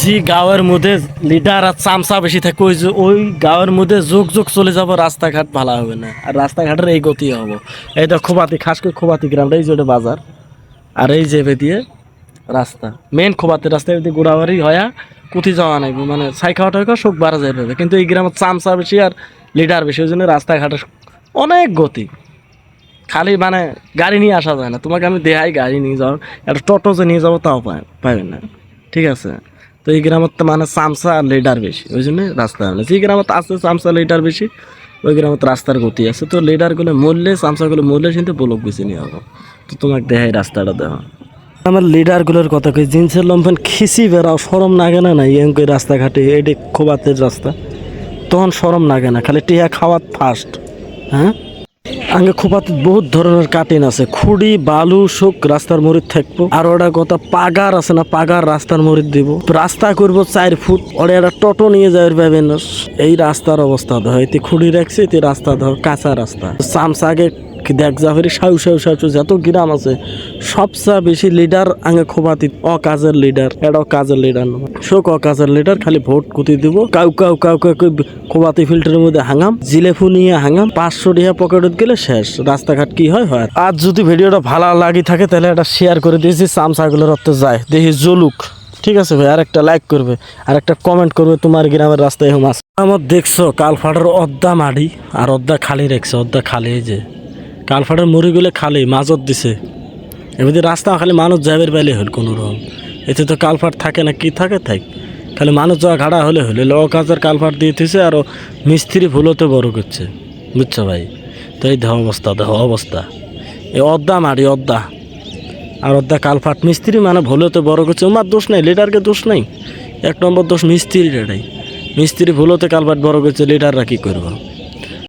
জি গাঁয়ের মধ্যে লিডার আর চামচা বেশি থাকে ওই গাঁয়ের মধ্যে যুগ যুগ চলে যাব, রাস্তাঘাট ভালো হবে না, আর রাস্তাঘাটের এই গতি হবো। এই তো খোবাতি, খাস করে খোবাতি গ্রামটা, এই যে ওটা বাজার, আর এই যে দিয়ে রাস্তা, মেন খোবাতি রাস্তা এদিকে গোড়াবাড়ি হয়া কুথি যাওয়া নাই, মানে ছাই খাওয়া টাইকা শোক বাড়া যায় পাবে। কিন্তু এই গ্রামের চামচা বেশি আর লিডার বেশি, ওই জন্য রাস্তাঘাটের অনেক গতি। খালি মানে গাড়ি নিয়ে আসা যায় না, তোমাকে আমি দেহাই গাড়ি নিয়ে যাও, একটা টোটো যে নিয়ে যাবো তাও পাবেন না, ঠিক আছে। তো এই গ্রামত তো মানে চামচা আর লিডার বেশি, ওই জন্য রাস্তা হয় না। যে গ্রামত আছে চামচা লিডার বেশি, ওই গ্রামত রাস্তার গতি আছে। তো লিডারগুলো মরলে, চামচাগুলো মরলে কিন্তু ব্লক বেশি নিয়ে হবো। তো তোমাকে দেখাই রাস্তাটা দেওয়া। আমার লিডারগুলোর কথা কই, জিন্সের লম্ফেন খিচি বেড়াও, সরম লাগে না? না ইয়ং করে রাস্তাঘাটে এটি খোবাতের রাস্তা, তখন সরম লাগে না? খালি টিয়া খাওয়াত ফার্স্ট। হ্যাঁ, আগে খোপাতে বহুত ধরনের কাটিন আছে, খুঁড়ি বালু শোক রাস্তার মরিদ থাকবো। আর ওটা কথা পাগার আছে না, পাগার রাস্তার মরিদ দিব, রাস্তা করবো 4 ফুট, ওরা একটা টোটো নিয়ে যাবে পাবেন। এই রাস্তার অবস্থা ধর, এতে খুঁড়ি রাখছে, এতে রাস্তা ধর কাঁচা রাস্তা। চামচা আগে দেখ জাফেরি সাউ যত গ্রাম আছে, সবচেয়ে বেশি লিডার আগে খোপাতি অকাজের লিডার, এটা কাজের লিডার নয়, শোক অকাজের লিডার। খালি ভোট কুতি দিব, কাউ খোপাতি ফিল্টারের মধ্যে হাঙাম, জিলেফু নিয়ে হাঙাম, 500 টাকা পকেটত গেলে শেষ। রাস্তাঘাট কি হয় হয়। আর যদি ভিডিওটা ভালো লাগি থাকে তাহলে এটা শেয়ার করে দিয়েছি, চামচাগুলোর রক্ত যায় দেখি জলুক, ঠিক আছে ভাই। আর একটা লাইক করবে, আর একটা কমেন্ট করবে, তোমার গ্রামের রাস্তায় এরকম আছে আমার দেখছো? কালফাটার অদ্দা মাড়ি আর অদ্দা খালি রেখছে, অদ্দা খালি, এই যে কালফাটার মুড়িগুলো খালি মাজত দিছে, এমনি রাস্তা খালি মানুষ যাবের বাইলে হল কোনো রকম। এতে তো কালফাট থাকে না, কি থাকে থাক, খালি মানুষ যাওয়া ঘাড়া হলে হলে ল কাজের কালফাট দিয়ে দিয়েছে, আরও মিস্ত্রি ভুলোতে বড় করছে, বুঝছো ভাই। তো এই দেহ অবস্থা এই অদ্দা মাড়ি অদ্দা আর অদ্দা কালফাট, মিস্ত্রি মানে ভুলোতে বড় করছে। ওমার দোষ নেই, লিডারকে দোষ নেই, 1 নম্বর দোষ মিস্ত্রির। এটাই মিস্ত্রি ভুলোতে কালফাট বড় করছে, লিডাররা কী করবো?